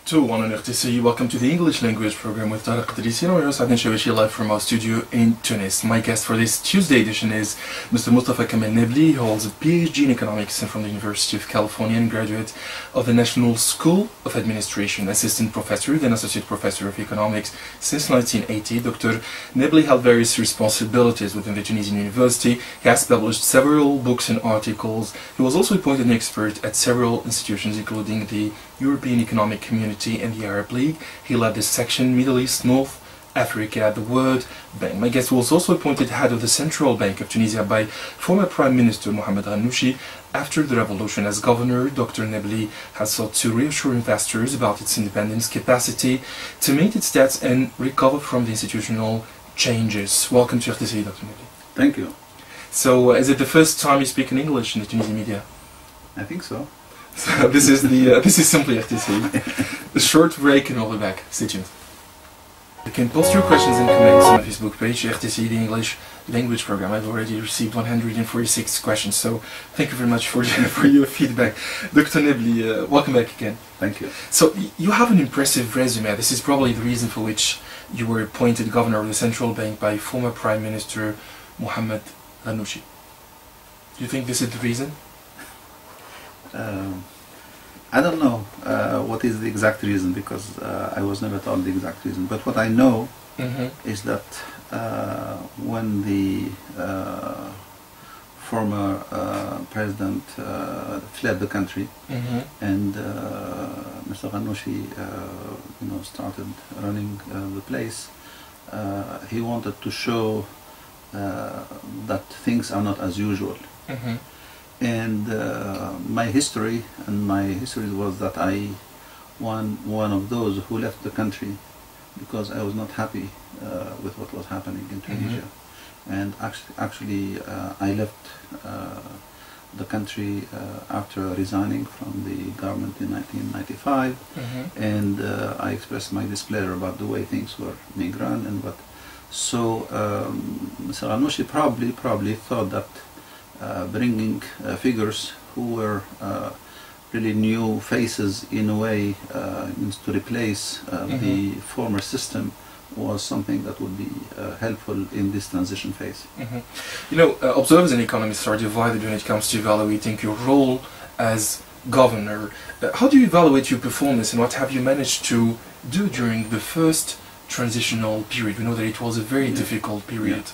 To one on RTCI, welcome to the English language program with Adnen Chaouachi live from our studio in Tunis. My guest for this Tuesday edition is Mr. Mustafa Kamel Nabli, who holds a PhD in economics from the University of California and graduate of the National School of Administration, assistant professor, then associate professor of economics since 1980. Dr. Nabli held various responsibilities within the Tunisian University. He has published several books and articles. He was also appointed an expert at several institutions, including the European Economic Community and the Arab League. He led this section, Middle East, North Africa, at the World Bank. My guest was also appointed head of the Central Bank of Tunisia by former Prime Minister Mohamed Ghannouchi. After the revolution, as governor, Dr. Nabli has sought to reassure investors about its independence, capacity to meet its debts and recover from the institutional changes. Welcome to RTCI, Dr. Nabli. Thank you. So, is it the first time you speak in English in the Tunisian media? I think so. So this is simply RTCI. A short break and we'll be back. Stay tuned. You can post your questions and comments on my Facebook page, RTCI, the English language program. I've already received 146 questions, so thank you very much for your feedback. Dr. Nabli, welcome back again. Thank you. So you have an impressive resume. This is probably the reason for which you were appointed governor of the Central Bank by former Prime Minister Mohamed Ghannouchi. Do you think this is the reason? I don't know what is the exact reason, because I was never told the exact reason. But what I know is that when the former president fled the country and Mr. Ghannouchi started running the place, he wanted to show that things are not as usual. And my history was that I one of those who left the country because I was not happy with what was happening in Tunisia. And actually I left the country after resigning from the government in 1995, and I expressed my displeasure about the way things were being run and what. So Mr. Ghannouchi probably thought that bringing figures who were really new faces in a way means to replace the former system was something that would be helpful in this transition phase. You know, observers and economists are divided when it comes to evaluating your role as governor. How do you evaluate your performance, and what have you managed to do during the first transitional period? We know that it was a very difficult period.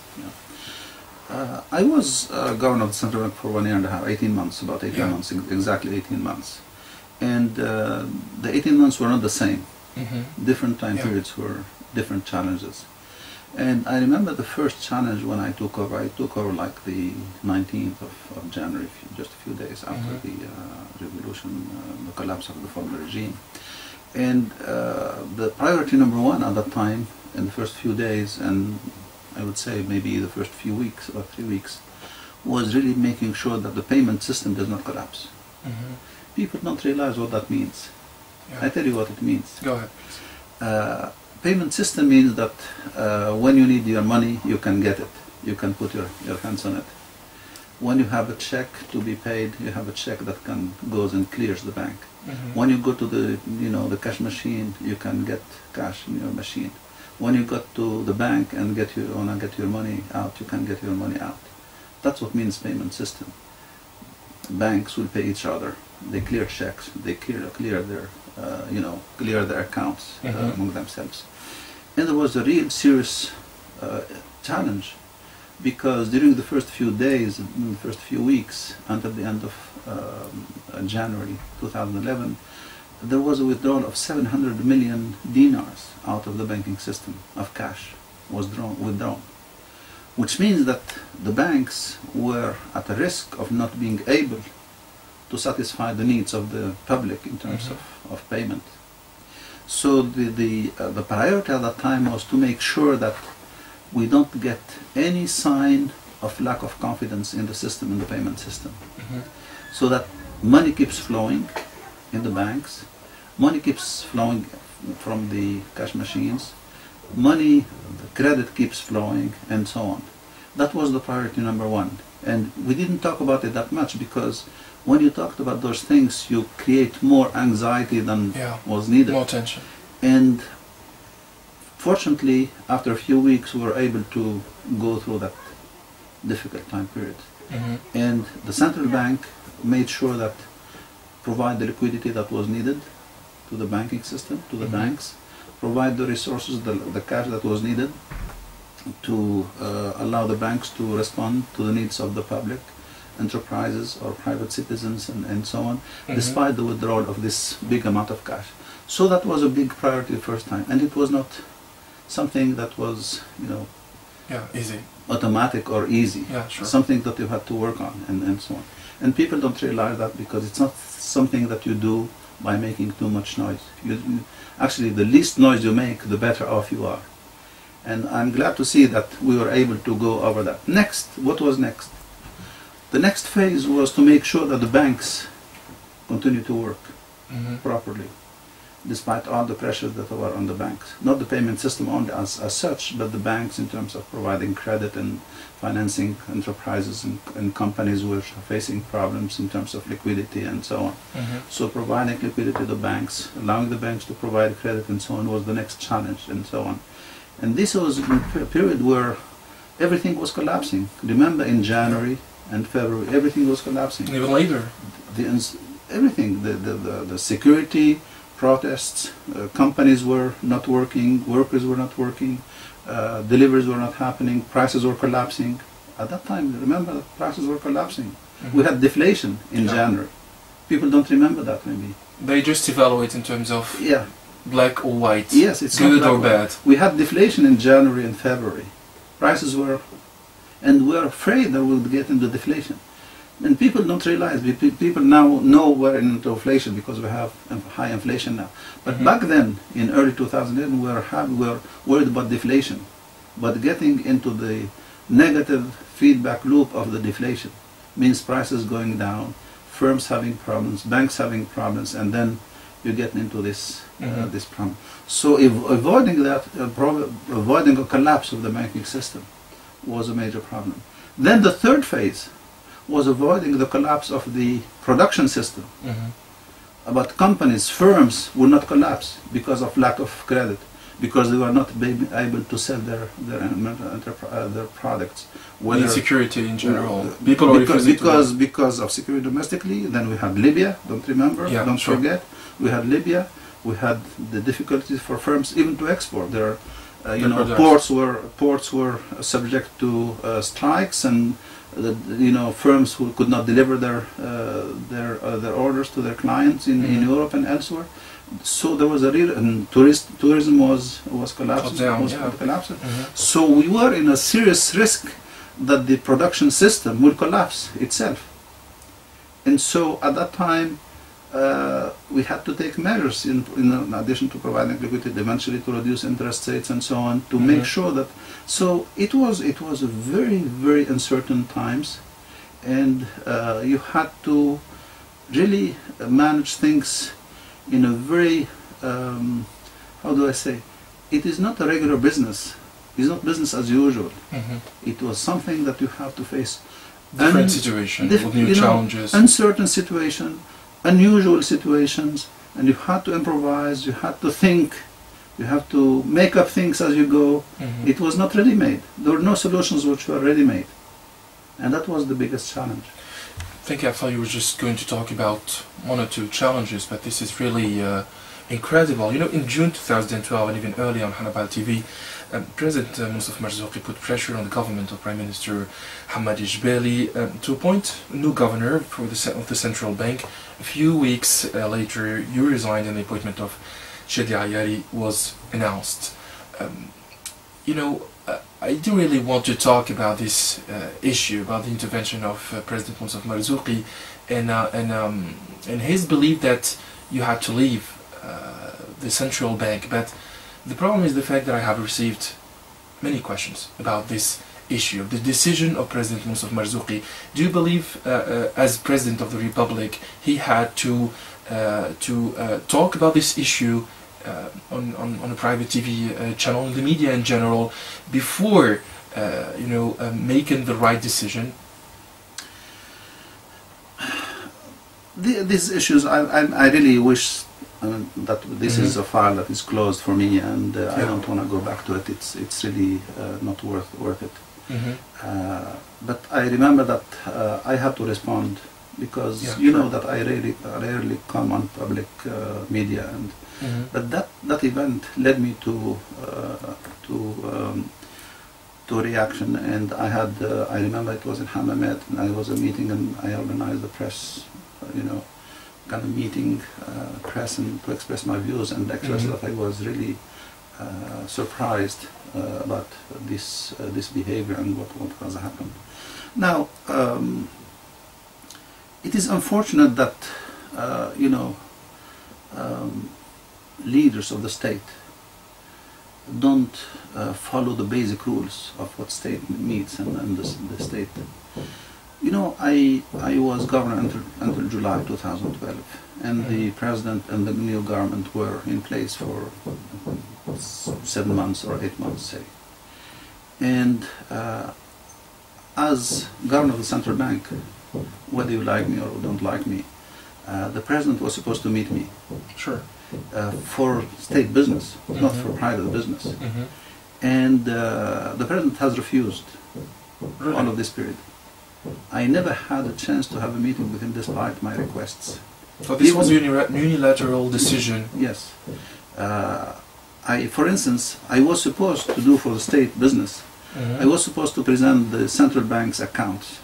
I was governor of the Central Bank for 1 year and a half, 18 months, about 18 months, exactly 18 months. And the 18 months were not the same. Different time periods were different challenges. And I remember the first challenge when I took over like the 19th of January, just a few days after the revolution, the collapse of the former regime. And the priority number one at that time, in the first few days, and I would say maybe the first few weeks or 3 weeks, was really making sure that the payment system does not collapse. People don't realize what that means. I tell you what it means. Go ahead. Payment system means that when you need your money, you can get it. You can put your hands on it. When you have a check to be paid, you have a check that goes and clears the bank. When you go to the cash machine, you can get cash in your machine. When you got to the bank and wanna get your money out, you can get your money out. That's what means payment system. Banks will pay each other. They clear checks. They clear their accounts among themselves. And there was a real serious challenge, because during the first few days, the first few weeks, until the end of January 2011, there was a withdrawal of 700 million dinars out of the banking system of cash was withdrawn, which means that the banks were at a risk of not being able to satisfy the needs of the public in terms of payment. So the priority at that time was to make sure that we don't get any sign of lack of confidence in the system, in the payment system, so that money keeps flowing in the banks, money keeps flowing from the cash machines, the credit keeps flowing, and so on. That was the priority number one. And we didn't talk about it that much because When you talked about those things, you create more anxiety than was needed. More tension. And fortunately, after a few weeks, we were able to go through that difficult time period. And the central bank made sure that provide the liquidity that was needed to the banking system, to the banks, provide the resources, the cash that was needed to allow the banks to respond to the needs of the public, enterprises or private citizens and so on, despite the withdrawal of this big amount of cash. So that was a big priority the first time, and it was not something that was, easy, automatic or easy. Something that you had to work on and so on. And people don't realize that because it's not something that you do by making too much noise. Actually, the least noise you make, the better off you are. And I'm glad to see that we were able to go over that. Next, what was next? The next phase was to make sure that the banks continue to work properly, despite all the pressures that were on the banks. Not the payment system only as such, but the banks in terms of providing credit and financing enterprises and companies which are facing problems in terms of liquidity and so on. So providing liquidity to the banks, allowing the banks to provide credit and so on was the next challenge and so on. And this was a period where everything was collapsing. Remember, in January and February, everything was collapsing. Even later. Everything, the security, protests, companies were not working, workers were not working, deliveries were not happening, prices were collapsing. At that time, remember, prices were collapsing. We had deflation in January. People don't remember that, maybe. They just evaluate in terms of black or white, yes, it's good or bad. We had deflation in January and February. Prices were, and we're afraid that we'll get into deflation. And people don't realize, people now know we're into inflation because we have high inflation now. But back then, in early 2008, we were worried about deflation. But getting into the negative feedback loop of the deflation means prices going down, firms having problems, banks having problems, and then you get into this this problem. So avoiding that, avoiding a collapse of the banking system was a major problem. Then the third phase was avoiding the collapse of the production system. But companies, firms will not collapse because of lack of credit, because they were not able to sell their products. Insecurity in general. Because of security domestically. Then we had Libya, don't remember, don't forget. We had Libya. We had the difficulties for firms even to export. There, ports were subject to strikes, and firms who could not deliver their orders to their clients in Europe and elsewhere. So there was a real, and tourism was collapsing. So we were in a serious risk that the production system will collapse itself. And so at that time, we had to take measures in addition to providing liquidity, eventually to reduce interest rates and so on, to make sure that. So it was a very, very uncertain times, and you had to really manage things in a very how do I say? It is not a regular business. It's not business as usual. It was something that you have to face. Different situation with new challenges. Uncertain situation. Unusual situations, and you had to improvise, you had to think, you have to make up things as you go. It was not ready-made. There were no solutions which were ready-made, and that was the biggest challenge. I thought you were just going to talk about one or two challenges, but this is really incredible. In June 2012 and even early on Hannibal TV, President Mustafa Kamel put pressure on the government of Prime Minister Hamadi Jbali to appoint a new governor for of the central bank. A few weeks later, you resigned and the appointment of Shadi Ayari was announced. I do really want to talk about this issue, about the intervention of President Mustafa Kamel and his belief that you had to leave the central bank. But the problem is the fact that I have received many questions about this issue, the decision of President Mustafa Kamel. Do you believe, as President of the Republic, he had to talk about this issue on a private TV channel, in the media in general, before making the right decision? these issues, I really wish that this is a file that is closed for me, and I don't want to go back to it. It's really not worth it. But I remember that I had to respond because you know that I rarely come on public media, and but that event led me to reaction, and I remember it was in Hammamet, and I was a meeting, and I organized the press, kind of meeting press, and to express my views and express that I was really surprised about this behavior and what has happened. Now, it is unfortunate that leaders of the state don't follow the basic rules of what state meets and the state. I was governor until July 2012, and the president and the new government were in place for 7 months or 8 months, say. And as governor of the central bank, whether you like me or don't like me, the president was supposed to meet me. Sure. For state business, not for private business. And the president has refused all of this period. I never had a chance to have a meeting with him despite my requests. So this was a unilateral decision? Yes. For instance, I was supposed to do for the state business, I was supposed to present the central bank's accounts,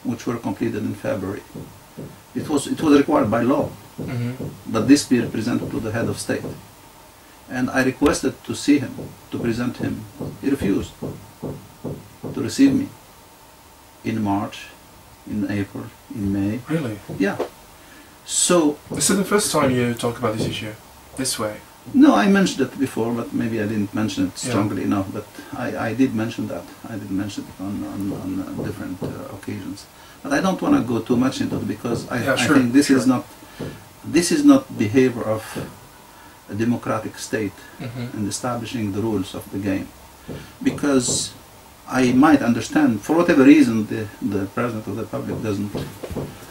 which were completed in February. It was required by law that this be presented to the head of state. And I requested to see him, to present him. He refused to receive me in March, in April, in May. Really? Yeah. So... This is the first time you talk about this issue, this way? No, I mentioned it before, but maybe I didn't mention it strongly enough, but I did mention that. I did mention it on different occasions. But I don't want to go too much into it because I think this is not behavior of a democratic state and establishing the rules of the game. Because I might understand, for whatever reason, the President of the Republic doesn't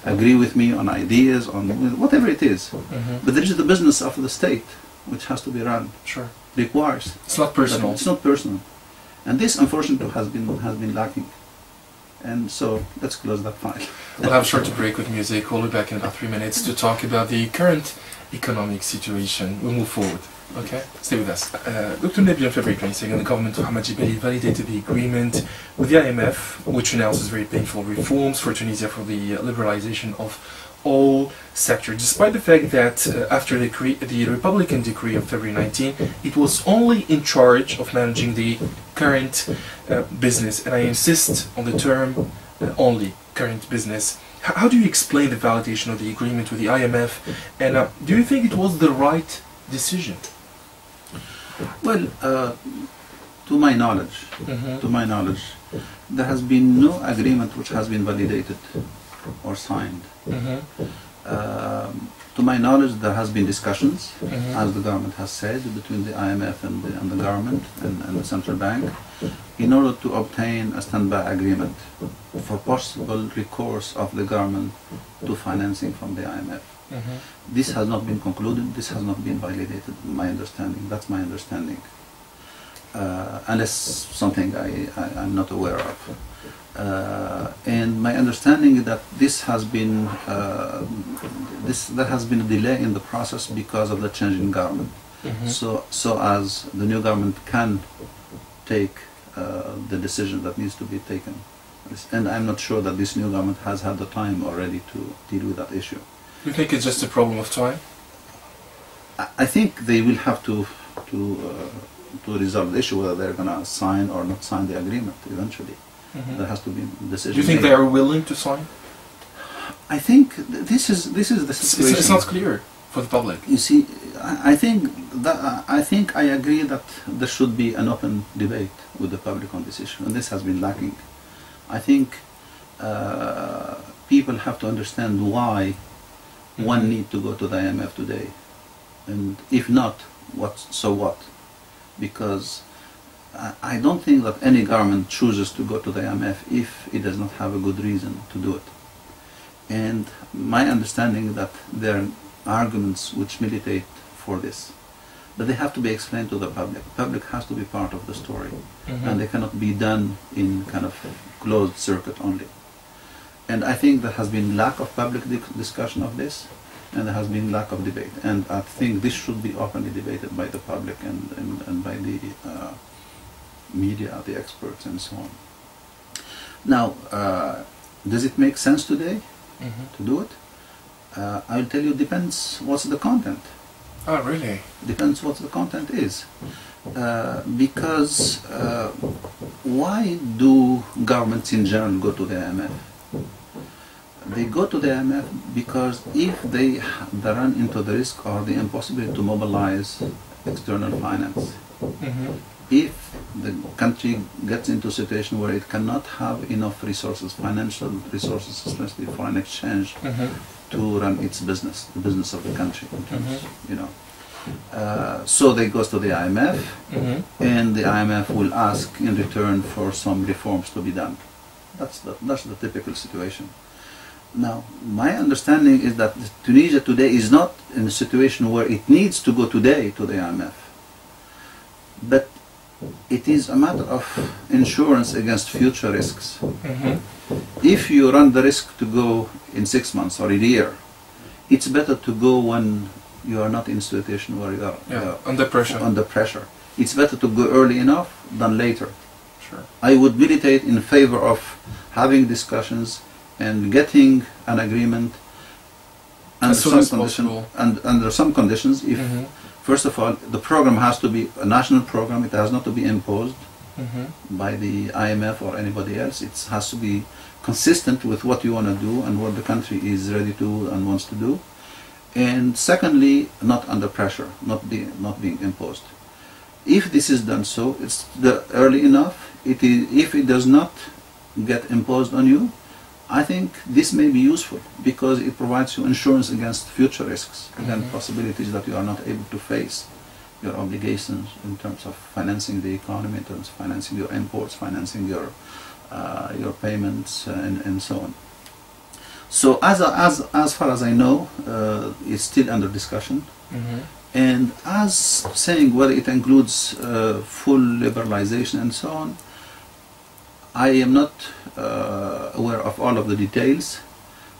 agree with me on ideas, on whatever it is. But there is the business of the state, which has to be run. Sure. Requires. It's not personal. It's not personal. And this, unfortunately, has been lacking. And so, let's close that file. We'll have a short break with music. We'll be back in about 3 minutes to talk about the current economic situation. We'll move forward. Okay? Stay with us. Dr. Nabli, on February 22nd, the government of Ahmed Jebeli validated the agreement with the IMF, which announces very painful reforms for Tunisia for the liberalization of all sectors, despite the fact that after the Republican decree of February 19, it was only in charge of managing the current business, and I insist on the term only, current business. How do you explain the validation of the agreement with the IMF, and do you think it was the right decision? Well, to my knowledge, there has been no agreement which has been validated or signed. To my knowledge, there has been discussions, as the government has said, between the IMF and the government and the central bank, in order to obtain a standby agreement for possible recourse of the government to financing from the IMF. This has not been concluded. This has not been validated. My understanding. That's my understanding. Unless something I'm not aware of. And my understanding is that this has been there has been a delay in the process because of the change in government. So as the new government can take the decision that needs to be taken, and I'm not sure that this new government has had the time already to deal with that issue. You think it's just a problem of time? I think they will have to resolve the issue whether they're going to sign or not sign the agreement eventually. There has to be a decision. Do you think they are willing to sign? I think this is the situation. It's not clear for the public. You see, I think I agree that there should be an open debate with the public on this issue, and this has been lacking. I think people have to understand why one need to go to the IMF today, and if not, so what? Because I don't think that any government chooses to go to the IMF if it does not have a good reason to do it. And my understanding that there are arguments which militate for this, but they have to be explained to the public. Public has to be part of the story, and they cannot be done in kind of closed circuit only. And I think there has been lack of public discussion of this, and there has been lack of debate. And I think this should be openly debated by the public and by the media, the experts, and so on. Now, does it make sense today to do it? I will tell you, depends what's the content. Oh, really? Depends what the content is. Because why do governments in general go to the IMF? They go to the IMF because if they run into the risk or the impossibility to mobilize external finance, if the country gets into a situation where it cannot have enough resources, financial resources, especially foreign exchange, to run its business, the business of the country, in terms, you know. So they go to the IMF, and the IMF will ask in return for some reforms to be done. That's the typical situation. Now, my understanding is that Tunisia today is not in a situation where it needs to go today to the IMF, but it is a matter of insurance against future risks. If you run the risk to go in 6 months or a year, it's better to go when you are not in a situation where you are under pressure. Under pressure. It's better to go early enough than later. Sure. I would militate in favor of having discussions and getting an agreement under some conditions. And under some conditions, if first of all, the program has to be a national program. It has not to be imposed by the IMF or anybody else. It has to be consistent with what you want to do and what the country is ready to and wants to do. And secondly, not under pressure, not being imposed. If this is done so, it's early enough. If it does not get imposed on you, I think this may be useful because it provides you insurance against future risks and possibilities that you are not able to face your obligations in terms of financing the economy, in terms of financing your imports, financing your payments, and so on. So as far as I know, it's still under discussion. And as saying whether it includes full liberalization and so on, I am not aware of all of the details,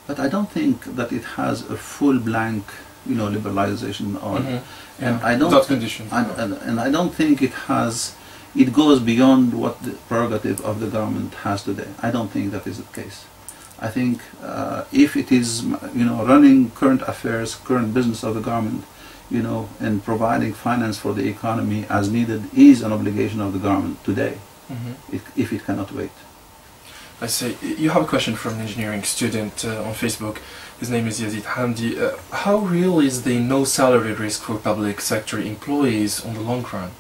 but I don't think that it has a full blank, liberalization on. And I don't without conditions. And I don't think it goes beyond what the prerogative of the government has today. I don't think that is the case. I think if it is, running current affairs, current business of the government, and providing finance for the economy as needed is an obligation of the government today, if it cannot wait. I say, you have a question from an engineering student on Facebook. His name is Yazid Hamdi. How real is the no salary risk for public sector employees on the long run?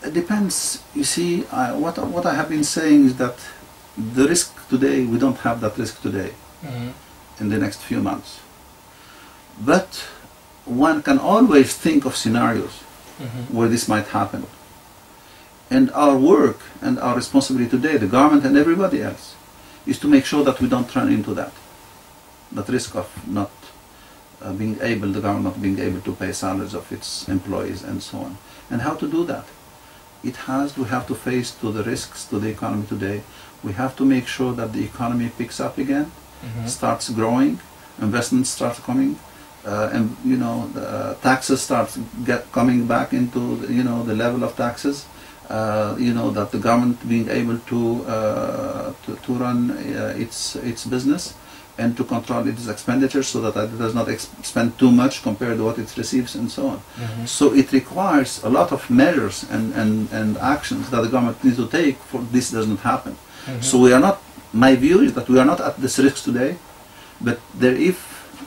It depends. You see, what I have been saying is that the risk today, we don't have that risk today in the next few months. But one can always think of scenarios where this might happen. And our work and our responsibility today, the government and everybody else, is to make sure that we don't run into that risk of not being able, the government not being able to pay salaries of its employees and so on. And how to do that? We have to face to the risks to the economy today. We have to make sure that the economy picks up again, starts growing, investments start coming, and the taxes start coming back into the level of taxes. That the government being able to run its business and to control its expenditures so that it does not spend too much compared to what it receives and so on. So it requires a lot of measures and actions that the government needs to take for this doesn't happen. So we are not, my view is that we are not at this risk today, but if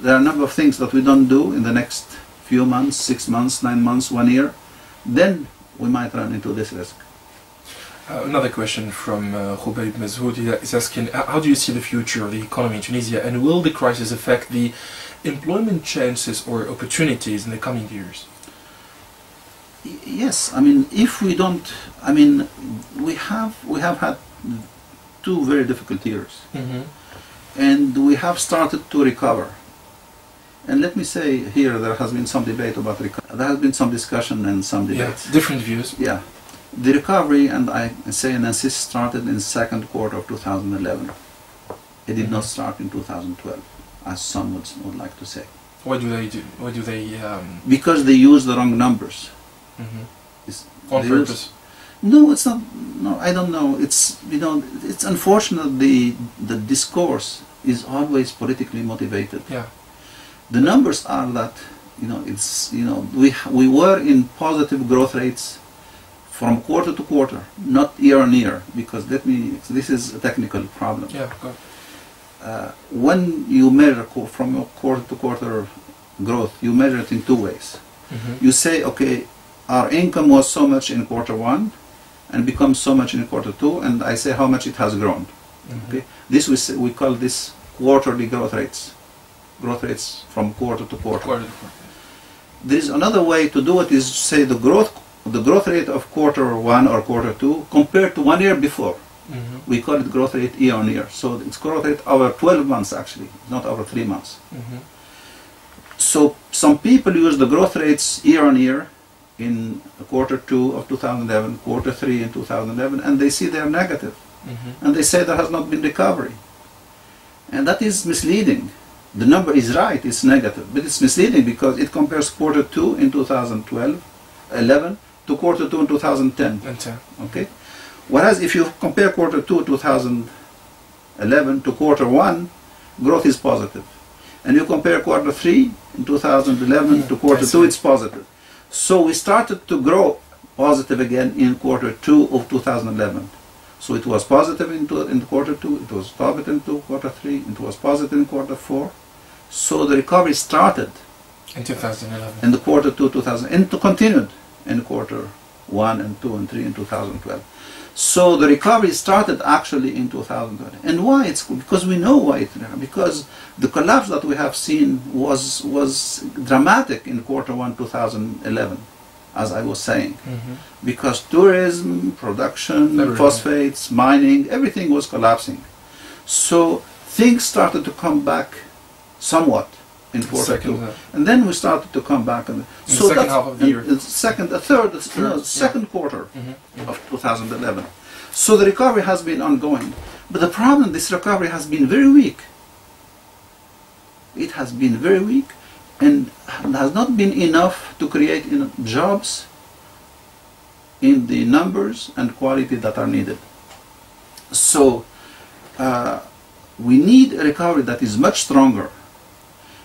there are a number of things that we don't do in the next few months, 6 months, 9 months, 1 year, then we might run into this risk. Another question from Khubayb Mazhoud is asking, how do you see the future of the economy in Tunisia, and will the crisis affect the employment chances or opportunities in the coming years? Yes, I mean, if we don't, I mean, we have had 2 very difficult years. and we have started to recover. And let me say here, there has been some debate about recovery. There has been some discussion and some debates. Yeah, different views. Yeah. The recovery, and I say and insist, started in the second quarter of 2011. It did not start in 2012, as some would like to say. Why do they do? Why do they? Because they use the wrong numbers. On purpose. No, it's not. No, I don't know. It's, you know, it's unfortunate the discourse is always politically motivated. Yeah. The numbers are that, you know, it's, you know, we were in positive growth rates from quarter to quarter, not year on year, because this is a technical problem. Yeah. Go ahead. When you measure from quarter to quarter growth, you measure it in two ways. You say, okay, our income was so much in quarter one and becomes so much in quarter two, and I say how much it has grown. Okay, this we call this quarterly growth rates from quarter to quarter. There is another way to do it, is say the growth rate of quarter one or quarter two compared to 1 year before. We call it growth rate year on year. So it's growth rate over 12 months actually, not over 3 months. So some people use the growth rates year on year in quarter 2 of 2011, quarter 3 in 2011, and they see they're negative. And they say there has not been recovery. And that is misleading. The number is right, it's negative, but it's misleading because it compares quarter 2 in 2011 to quarter 2 in 2010. Okay? Whereas if you compare quarter 2 2011 to quarter 1, growth is positive. And you compare quarter 3 in 2011 to quarter 2, it's positive. So we started to grow positive again in quarter 2 of 2011. So it was positive in quarter 2, it was positive in quarter 3, it was positive in quarter 4. So the recovery started in 2011. In the quarter 2 2000, and continued in quarter 1 and 2 and 3 in 2012. So the recovery started actually in 2012. And why? It's because we know why it, because the collapse that we have seen was dramatic in quarter 1 2011, as I was saying. Because tourism, production, phosphates, mining, everything was collapsing. So things started to come back somewhat in quarter 2. And then we started to come back. And so the second half of the year. Second quarter of 2011. So the recovery has been ongoing. But the problem, this recovery has been very weak. It has been very weak and has not been enough to create jobs in the numbers and quality that are needed. So we need a recovery that is much stronger.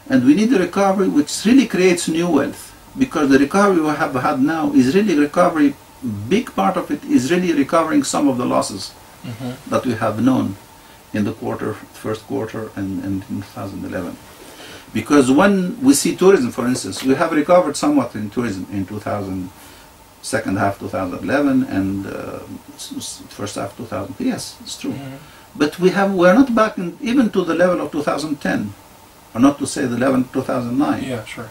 And we need a recovery which really creates new wealth, because the recovery we have had now is really recovery. Big part of it is really recovering some of the losses that we have known in the first quarter and in 2011. Because when we see tourism, for instance, we have recovered somewhat in tourism in second half 2011 and first half 2000. Yes, it's true. But we're not back even to the level of 2010. Or not to say the level of 2009. Yeah, sure.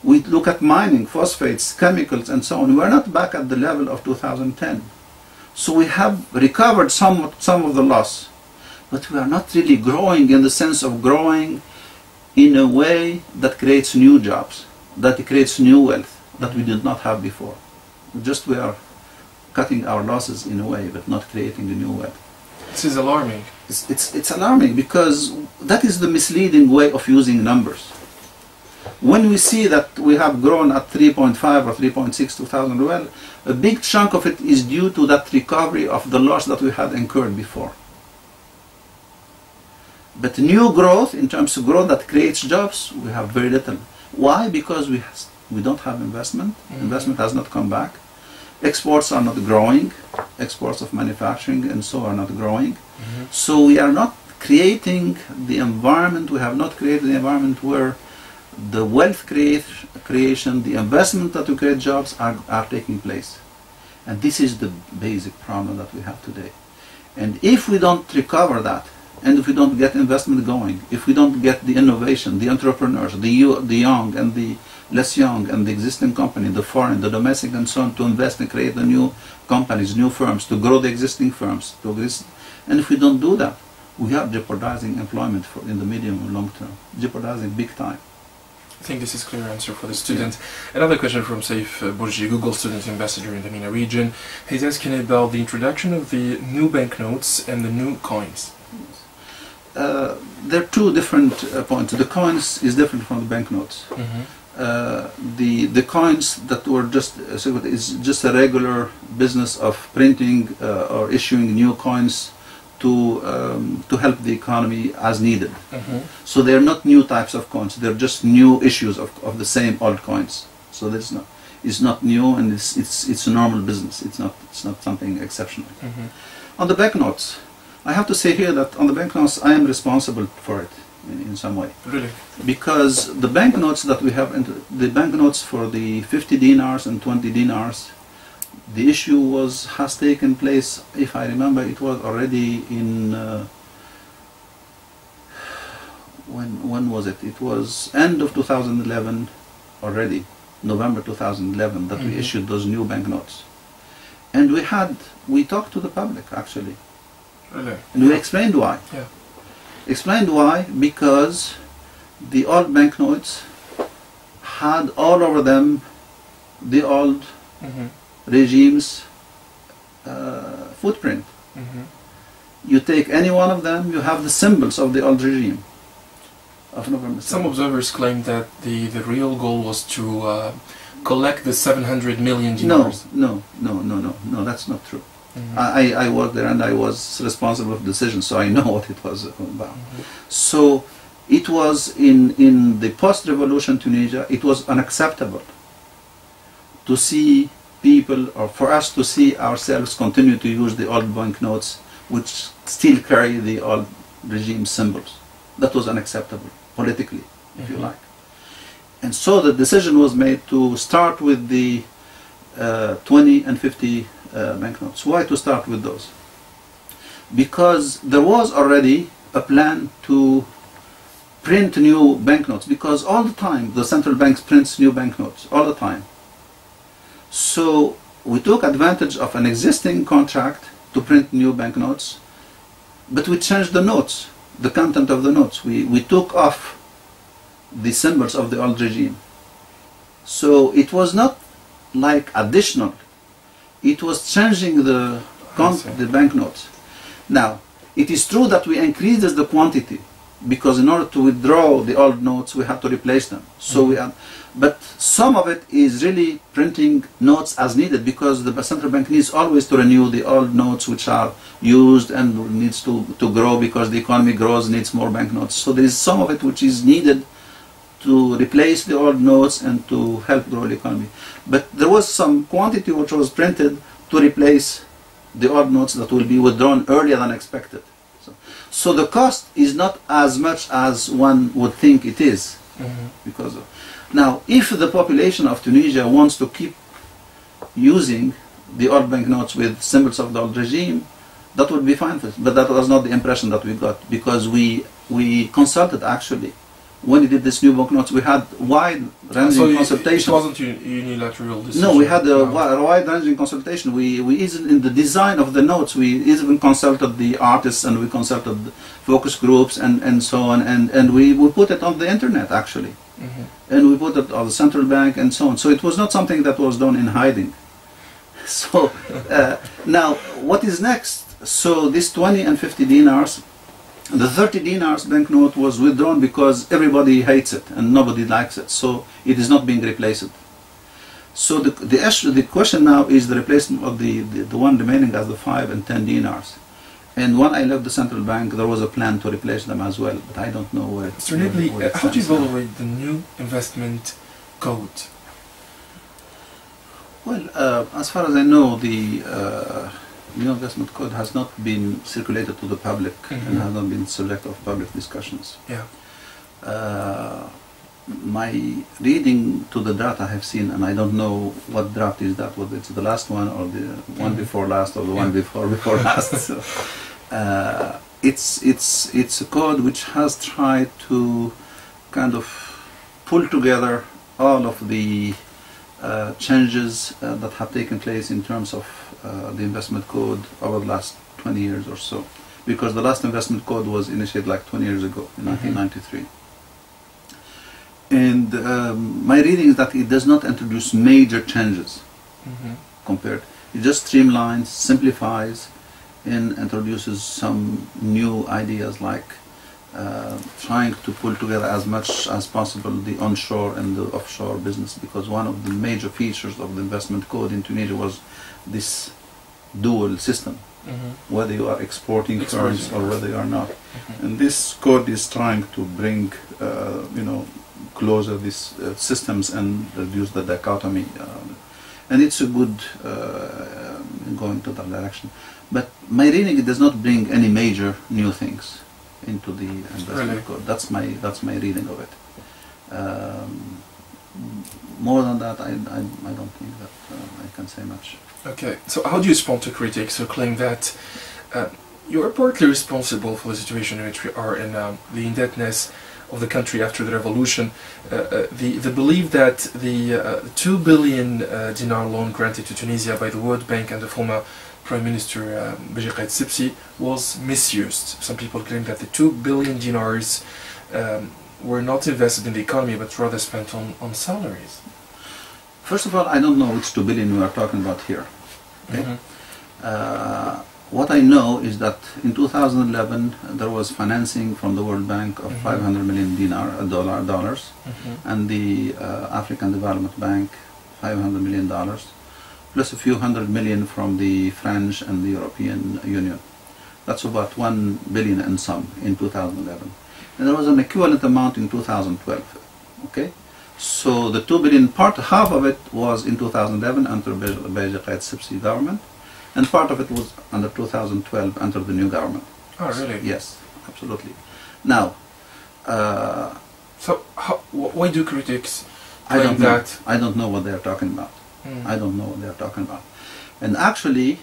We look at mining, phosphates, chemicals, and so on. We're not back at the level of 2010. So we have recovered some of the loss, but we are not really growing in the sense of growing in a way that creates new jobs, that creates new wealth that we did not have before. Just we are cutting our losses in a way, but not creating the new wealth. This is alarming. It's alarming because that is the misleading way of using numbers. When we see that we have grown at 3.5 or 3.6 2012, a big chunk of it is due to that recovery of the loss that we had incurred before. But new growth, in terms of growth that creates jobs, we have very little. Why? Because we don't have investment. Investment has not come back. Exports are not growing. Exports of manufacturing and so are not growing. So we are not creating the environment, we have not created the environment where the wealth creation, the investment that will create jobs are taking place. And this is the basic problem that we have today. And if we don't recover that, and if we don't get investment going, if we don't get the innovation, the entrepreneurs, the young and the less young and the existing company, the foreign, the domestic and so on, to invest and create the new companies, new firms, to grow the existing firms, and if we don't do that, we are jeopardizing employment in the medium and long term, jeopardizing big time. I think this is a clear answer for the student. Another question from Saif Bourji, Google Student Ambassador in the MENA region. He's asking about the introduction of the new banknotes and the new coins. There are two different points. The coins is different from the banknotes. The coins that were is just a regular business of printing or issuing new coins to help the economy as needed. So they're not new types of coins. They're just new issues of the same old coins. So it's not new, and it's a normal business. It's not something exceptional. On the banknotes, I have to say here that on the banknotes I am responsible for it in some way. Really? Because the banknotes that we have, the banknotes for the 50 dinars and 20 dinars, the issue has taken place, if I remember, it was already in, when was it? It was end of 2011 already, November 2011, that we issued those new banknotes. And we talked to the public actually. Really? And we explained why. Yeah. Explained why, because the old banknotes had all over them the old regime's footprint. You take any one of them, you have the symbols of the old regime of November 7th. Some observers claim that the real goal was to collect the 700 million dinars. No, that's not true. I worked there and I was responsible for the decision, so I know what it was about. So it was in the post-revolution Tunisia, it was unacceptable to see people, or for us to see ourselves continue to use the old banknotes which still carry the old regime symbols. That was unacceptable politically, if you like. And so the decision was made to start with the 20 and 50 banknotes. Why to start with those? Because there was already a plan to print new banknotes, because all the time the central banks prints new banknotes, all the time. So we took advantage of an existing contract to print new banknotes, but we changed the notes, the content of the notes. We took off the symbols of the old regime. So it was not like additional, it was changing the banknotes. Now, it is true that we increased the quantity, because in order to withdraw the old notes we had to replace them. So but some of it is really printing notes as needed, because the central bank needs always to renew the old notes which are used and needs to grow, because the economy grows, needs more banknotes. So there is some of it which is needed to replace the old notes and to help grow the economy. But there was some quantity which was printed to replace the old notes that will be withdrawn earlier than expected. So the cost is not as much as one would think it is. Because now, if the population of Tunisia wants to keep using the old banknotes with symbols of the old regime, that would be fine for us. But that was not the impression that we got, because we consulted actually. When we did this new banknotes, we had wide-ranging consultation. It wasn't unilateral decision? No, we had a wide-ranging consultation. We even in the design of the notes, we even consulted the artists, and we consulted focus groups and so on, and we put it on the internet actually. And we put it on the central bank and so on. So it was not something that was done in hiding. So now, what is next? So this 20 and 50 dinars, the 30 dinars banknote was withdrawn because everybody hates it and nobody likes it. So it is not being replaced. So the question now is the replacement of the one remaining as the 5 and 10 dinars. And when I left the central bank, there was a plan to replace them as well, but I don't know where. Mr. Nabli, how do you evaluate the new investment code? Well, as far as I know, the new investment code has not been circulated to the public and has not been subject of public discussions. Yeah. My reading to the draft I have seen, and I don't know what draft is that, whether it's the last one or the one before last or the one before last. So, it's a code which has tried to kind of pull together all of the changes that have taken place in terms of the investment code over the last 20 years or so. because the last investment code was initiated like 20 years ago, in 1993. And my reading is that it does not introduce major changes compared. It just streamlines, simplifies, and introduces some new ideas like trying to pull together as much as possible the onshore and the offshore business, because one of the major features of the investment code in Tunisia was this dual system, whether you are exporting firms or whether you are not. And this code is trying to bring, closer these systems and reduce the dichotomy. And it's a good going to that direction. But my reading, it does not bring any major new things into the investment code. That's my reading of it. More than that, I don't think that I can say much. Okay, so how do you respond to critics who claim that you are partly responsible for the situation in which we are in the indebtedness of the country after the revolution? The belief that the 2 billion dinar loan granted to Tunisia by the World Bank and the former Prime Minister Beji Caid Sibsi was misused. Some people claim that the 2 billion dinars were not invested in the economy but rather spent on salaries. First of all, I don't know which 2 billion we are talking about here. Okay? What I know is that in 2011 there was financing from the World Bank of 500 million dollars, and the African Development Bank $500 million, plus a few hundred million from the French and the European Union. That's about 1 billion and some in 2011. And there was an equivalent amount in 2012. Okay? So the 2 billion half of it was in 2011 under Beji Caid Sibsi government, and part of it was under 2012 under the new government. Oh, really? Yes, absolutely. Now, so why do critics claim that? I don't know what they're talking about. I don't know what they're talking about. And actually,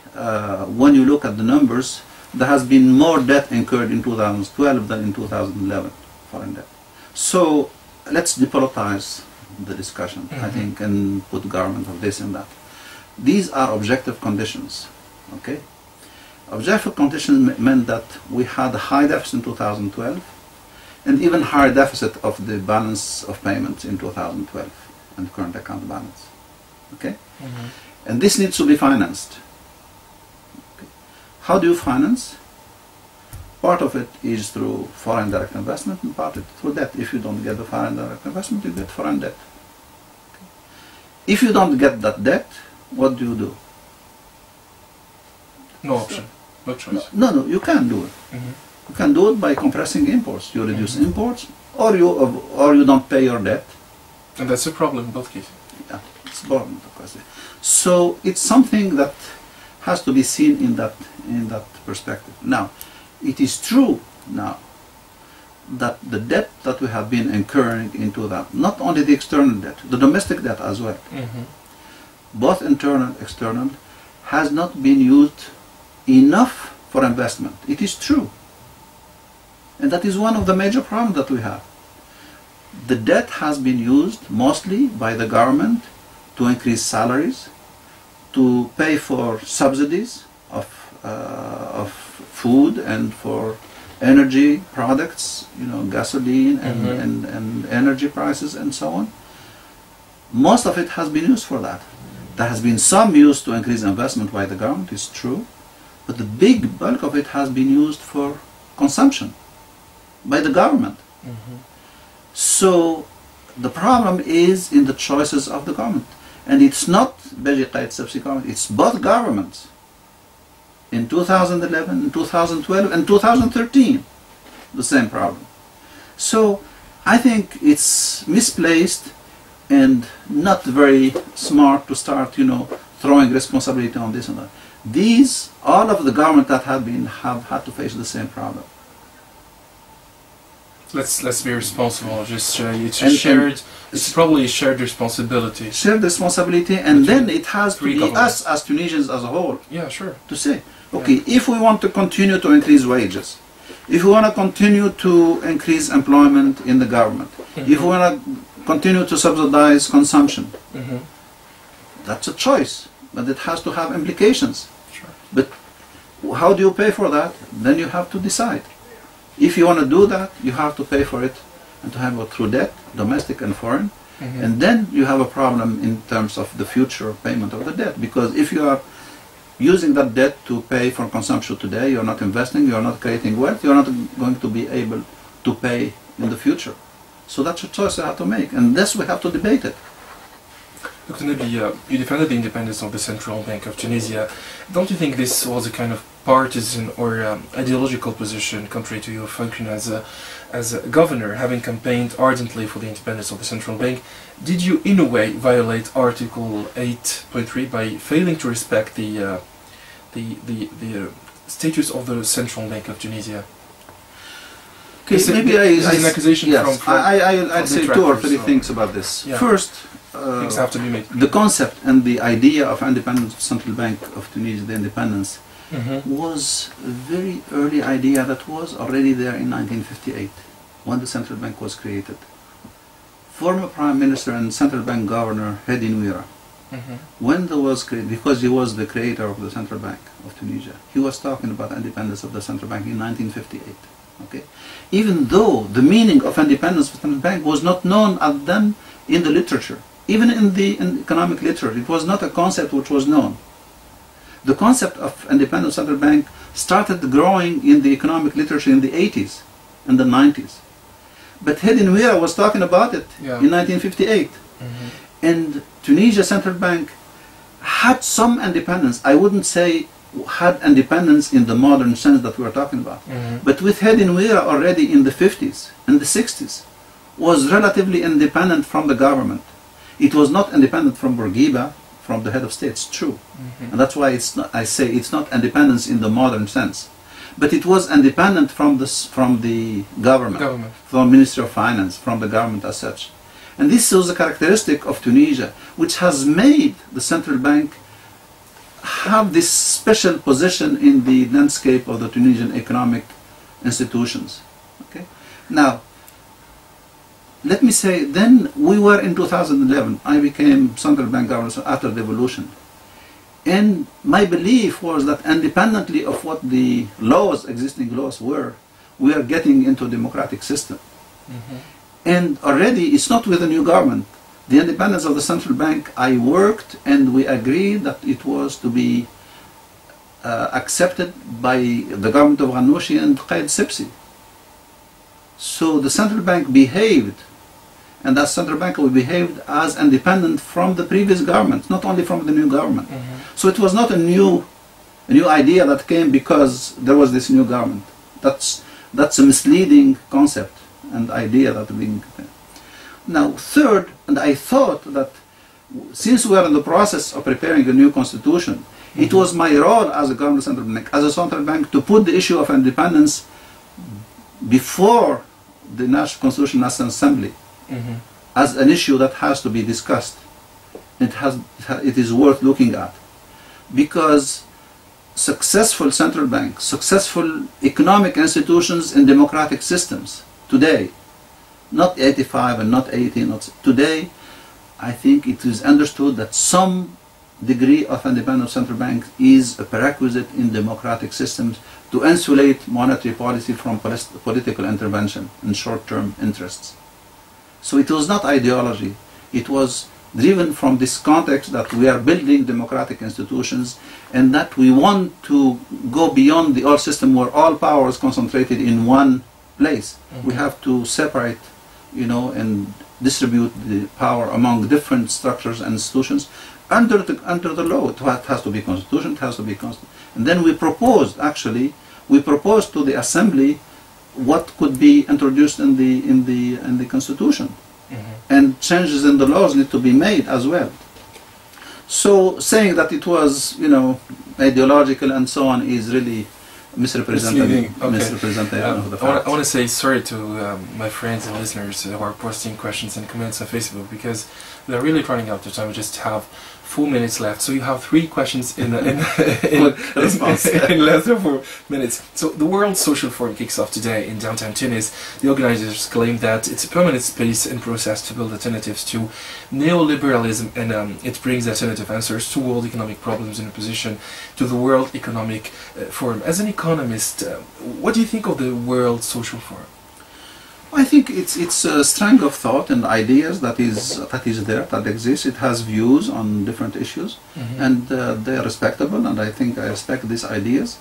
when you look at the numbers, there has been more debt incurred in 2012 than in 2011, foreign debt. So let's depolitize the discussion, I think, and put government of this and that. These are objective conditions, okay? Objective conditions meant that we had a high deficit in 2012 and even higher deficit of the balance of payments in 2012 and current account balance, okay? And this needs to be financed. Okay. How do you finance? Part of it is through foreign direct investment and part of it through debt. If you don't get the foreign direct investment, you get foreign debt. Okay. If you don't get that debt, what do you do? No option, no choice. No, you can do it. You can do it by compressing imports. You reduce imports, or you don't pay your debt. And that's a problem in both cases. Yeah, it's a problem. So it's something that has to be seen in that perspective. Now, it is true now that the debt that we have been incurring into that, not only the external debt, the domestic debt as well, both internal and external, has not been used enough for investment. It is true. And that is one of the major problems that we have. The debt has been used mostly by the government to increase salaries, to pay for subsidies of food and for energy products, gasoline and energy prices and so on. Most of it has been used for that. There has been some use to increase investment by the government, it's true, but the big bulk of it has been used for consumption by the government. So the problem is in the choices of the government. And it's not Beji Caid Sibsi government, it's both governments. In 2011, in 2012, and 2013, the same problem. So I think it's misplaced and not very smart to start, throwing responsibility on this and that. All of the government that have had to face the same problem. Let's be responsible. It's probably a shared responsibility. Shared responsibility, and then it has to be us as Tunisians as a whole. Yeah, sure. To say, okay, if we want to continue to increase wages, if we want to continue to increase employment in the government, if we want to continue to subsidize consumption, that's a choice, but it has to have implications. Sure. But how do you pay for that? Then you have to decide. If you want to do that, you have to pay for it and to have it through debt, domestic and foreign. And then you have a problem in terms of the future payment of the debt, because if you are using that debt to pay for consumption today, you're not investing, you're not creating wealth, you're not going to be able to pay in the future. So that's a choice you have to make, and this we have to debate it. Dr. Nabli, you defended the independence of the Central Bank of Tunisia. Don't you think this was a kind of partisan or ideological position, contrary to your function as a governor, having campaigned ardently for the independence of the Central Bank? Did you, in a way, violate Article 8.3 by failing to respect the status of the Central Bank of Tunisia? Okay, maybe an accusation yes, from I'd say two or three things about this. Yeah. First, things have to be made. the concept and the idea of independence of Central Bank of Tunisia, the independence, was a very early idea that was already there in 1958, when the Central Bank was created. Former Prime Minister and Central Bank Governor Adnen Chaouachi, when there was created, because he was the creator of the Central Bank of Tunisia, he was talking about independence of the Central Bank in 1958. Okay, even though the meaning of independence of the Central Bank was not known at then in the literature, even in the economic literature, it was not a concept which was known. The concept of independent central bank started growing in the economic literature in the 80s and the 90s. But Adnen Chaouachi was talking about it in 1958. And Tunisia Central Bank had some independence. I wouldn't say had independence in the modern sense that we are talking about. But with Adnen Chaouachi already in the 50s and the 60s, was relatively independent from the government. It was not independent from Bourguiba, from the head of state, it's true. And that's why it's not, I say it's not independence in the modern sense. But it was independent from the government, from Ministry of Finance, from the government as such. And this is a characteristic of Tunisia, which has made the central bank have this special position in the landscape of the Tunisian economic institutions. Okay? Now, let me say, then we were in 2011, I became central bank governor after the revolution. And my belief was that independently of what the laws, existing laws were, we are getting into a democratic system. And already, it's not with the new government. The independence of the central bank, I worked and we agreed that it was to be accepted by the government of Ghannouchi and Qaid Sibsi. So the central bank behaved, and that central bank behaved as independent from the previous government, not only from the new government. So it was not a new idea that came because there was this new government. That's a misleading concept and idea that being. Now, third, and I thought that since we are in the process of preparing a new constitution, it was my role as a governor of the central bank, as a central bank, to put the issue of independence before the National Constitutional National Assembly as an issue that has to be discussed. It is worth looking at, because successful central banks, successful economic institutions in democratic systems today, not 85 and not 80, not today, I think it is understood that some degree of independence of central bank is a prerequisite in democratic systems to insulate monetary policy from political intervention and short-term interests. So it was not ideology, it was driven from this context that we are building democratic institutions and that we want to go beyond the old system where all power is concentrated in one place. We have to separate, and distribute the power among different structures and institutions under the law. It has to be constitution, it has to be constitution. And then we proposed to the assembly what could be introduced in the constitution, and changes in the laws need to be made as well. So saying that it was ideological and so on is really misrepresentation of the facts. I want to say sorry to my friends and listeners who are posting questions and comments on Facebook, because We are really running out of time. We just have 4 minutes left, so you have 3 questions in response. in less than 4 minutes. So the World Social Forum kicks off today in downtown Tunis. The organizers claim that it's a permanent space and process to build alternatives to neoliberalism, and it brings alternative answers to world economic problems in opposition to the World Economic Forum. As an economist, what do you think of the World Social Forum? I think it's a strength of thought and ideas that is there, that exists. It has views on different issues, and they are respectable, and I think I respect these ideas.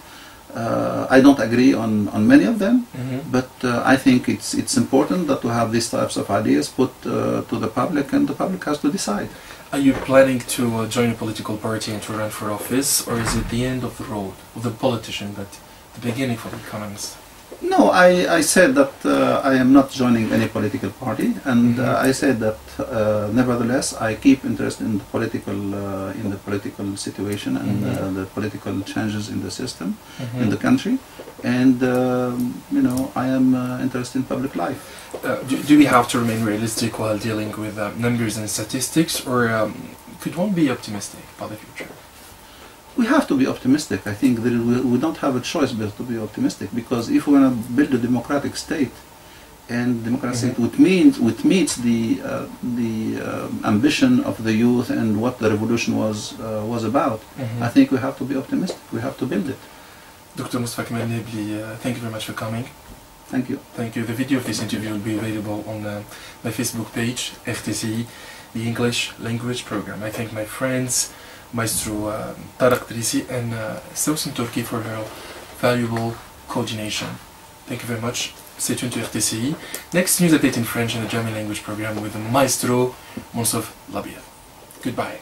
I don't agree on many of them, but I think it's important that to have these types of ideas put to the public, and the public has to decide. Are you planning to join a political party and to run for office, or is it the end of the road of the politician, but the beginning for the economist? No, I said that I am not joining any political party, and I said that nevertheless I keep interest in the political situation and the political changes in the system in the country, and you know, I am interested in public life. Do we have to remain realistic while dealing with numbers and statistics, or could one be optimistic about the future? We have to be optimistic. I think that we don't have a choice but to be optimistic, because if we want to build a democratic state, and democratic state which meets the ambition of the youth and what the revolution was about, I think we have to be optimistic. We have to build it. Dr. Mustafa Kamel Nabli, thank you very much for coming. Thank you. Thank you. The video of this interview will be available on my Facebook page, RTCI, the English language program. I thank my friends, Maestro RTCI and Southern Turkey for her valuable coordination. Thank you very much. Stay tuned to RTCI. Next news update in French and the German language program with Maestro Mustafa Kamel Nabli. Goodbye.